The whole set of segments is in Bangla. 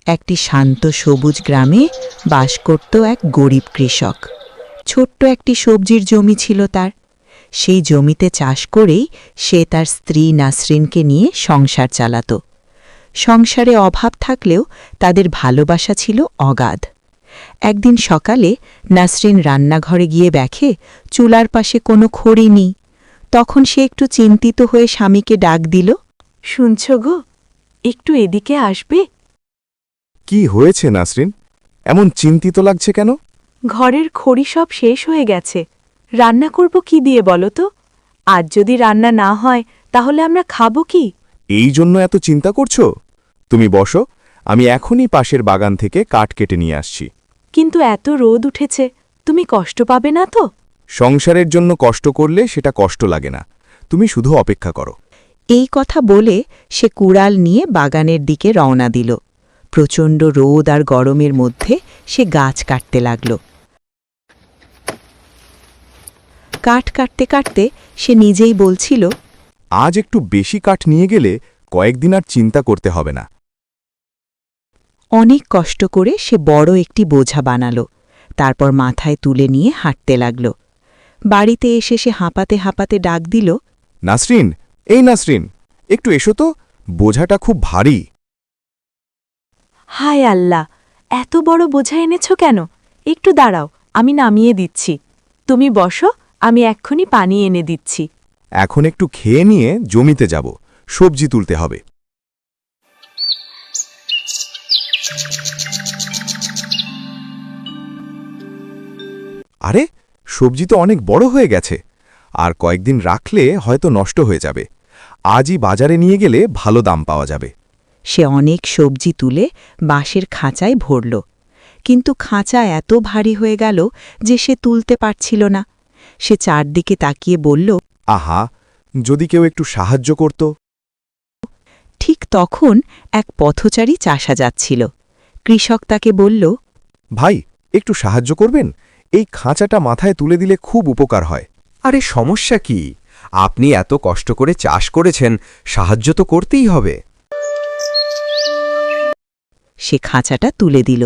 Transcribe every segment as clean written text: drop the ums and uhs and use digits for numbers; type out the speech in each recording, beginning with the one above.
একটি শান্ত সবুজ গ্রামে বাস করত এক গরিব কৃষক। ছোট্ট একটি সবজির জমি ছিল তার। সেই জমিতে চাষ করেই সে তার স্ত্রী নাসরিনকে নিয়ে সংসার চালাত। সংসারে অভাব থাকলেও তাদের ভালোবাসা ছিল অগাধ। একদিন সকালে নাসরিন রান্নাঘরে গিয়ে দেখে চুলার পাশে কোনো খড়ি নেই। তখন সে একটু চিন্তিত হয়ে স্বামীকে ডাক দিল, শুনছ গো, একটু এদিকে আসবে? কি হয়েছে নাসরিন? এমন চিন্তিত লাগছে কেন? ঘরের খড়ি সব শেষ হয়ে গেছে। রান্না করব কি দিয়ে বলো তো? আজ যদি রান্না না হয় তাহলে আমরা খাবো কি? এই জন্য এত চিন্তা করছো? তুমি বসো, আমি এখনই পাশের বাগান থেকে কাঠ কেটে নিয়ে আসছি। কিন্তু এত রোদ উঠেছে, তুমি কষ্ট পাবে না তো? সংসারের জন্য কষ্ট করলে সেটা কষ্ট লাগে না। তুমি শুধু অপেক্ষা করো। এই কথা বলে সে কুড়াল নিয়ে বাগানের দিকে রওনা দিল। প্রচণ্ড রোদ আর গরমের মধ্যে সে গাছ কাটতে লাগল। কাঠ কাটতে কাটতে সে নিজেই বলছিল, আজ একটু বেশি কাঠ নিয়ে গেলে কয়েকদিন আর চিন্তা করতে হবে না। অনেক কষ্ট করে সে বড় একটি বোঝা বানাল। তারপর মাথায় তুলে নিয়ে হাঁটতে লাগল। বাড়িতে এসে সে হাঁপাতে হাঁপাতে ডাক দিল, নাসরিন, এই নাসরিন, একটু এসো তো, বোঝাটা খুব ভারী। হায় আল্লাহ, এত বড় বোঝা এনেছ কেন? একটু দাঁড়াও, আমি নামিয়ে দিচ্ছি। তুমি বসো, আমি এক্ষুনি পানি এনে দিচ্ছি। এখন একটু খেয়ে নিয়ে জমিতে যাব, সবজি তুলতে হবে। আরে, সবজি তো অনেক বড় হয়ে গেছে। আর কয়েকদিন রাখলে হয়তো নষ্ট হয়ে যাবে। আজই বাজারে নিয়ে গেলে ভালো দাম পাওয়া যাবে। সে অনেক সবজি তুলে বাঁশের খাঁচায় ভরল। কিন্তু খাঁচা এত ভারী হয়ে গেল যে সে তুলতে পারছিল না। সে চারদিকে তাকিয়ে বলল, আহা, যদি কেউ একটু সাহায্য করত। ঠিক তখন এক পথচারী চাষা যাচ্ছিল। কৃষক তাকে বলল, ভাই, একটু সাহায্য করবেন? এই খাঁচাটা মাথায় তুলে দিলে খুব উপকার হয়। আরে সমস্যা কি? আপনি এত কষ্ট করে চাষ করেছেন, সাহায্য তো করতেই হবে। সে খাঁচাটা তুলে দিল।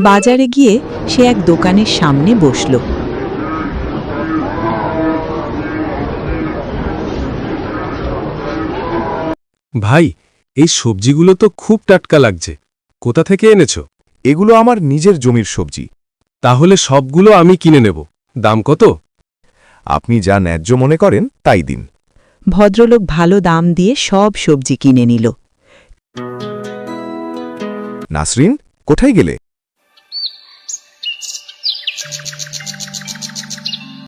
বাজারে গিয়ে সে এক দোকানের সামনে বসল। ভাই, এই সবজিগুলো তো খুব টাটকা লাগছে। কোথা থেকে এনেছো? এগুলো আমার নিজের জমির সবজি। তাহলে সবগুলো আমি কিনে নেব। দাম কত? আপনি যা ন্যায্য মনে করেন তাই দিন। ভদ্রলোক ভালো দাম দিয়ে সব সবজি কিনে নিল। নাসরিন, কোথায় গেলে?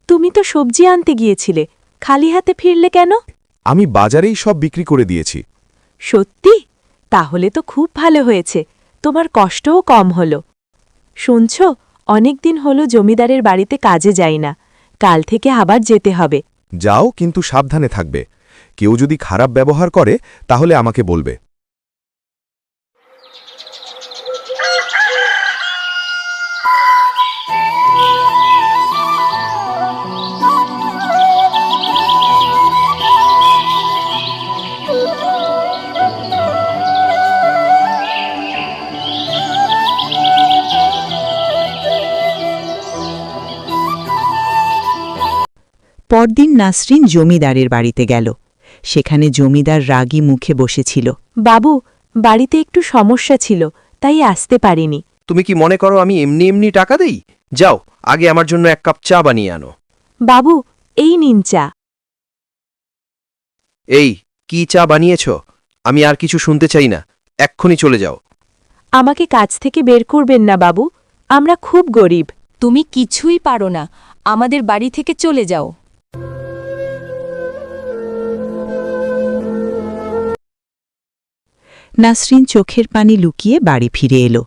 তুমি তো সবজি আনতে গিয়েছিলে, খালি হাতে ফিরলে কেন? আমি বাজারেই সব বিক্রি করে দিয়েছি। সত্যি? তাহলে তো খুব ভালো হয়েছে, তোমার কষ্টও কম হলো। শুনছ, অনেকদিন হলো জমিদারের বাড়িতে কাজে যাই না। কাল থেকে আবার যেতে হবে। যাও, কিন্তু সাবধানে থাকবে। কেউ যদি খারাপ ব্যবহার করে তাহলে আমাকে বলবে। পরদিন নাসরিন জমিদারের বাড়িতে গেল। সেখানে জমিদার রাগী মুখে বসেছিল। বাবু, বাড়িতে একটু সমস্যা ছিল, তাই আসতে পারিনি। তুমি কি মনে করো আমি এমনি এমনি টাকা দেই? যাও, আগে আমার জন্য এক কাপ চা বানিয়ে আনো। বাবু, এই নিন চা। এই, কি চা বানিয়েছ? আমি আর কিছু শুনতে চাই না, এক্ষুনি চলে যাও। আমাকে কাজ থেকে বের করবেন না বাবু, আমরা খুব গরিব। তুমি কিছুই পারো না, আমাদের বাড়ি থেকে চলে যাও। নাসরিন চোখের পানি লুকিয়ে বাড়ি ফিরে এলো।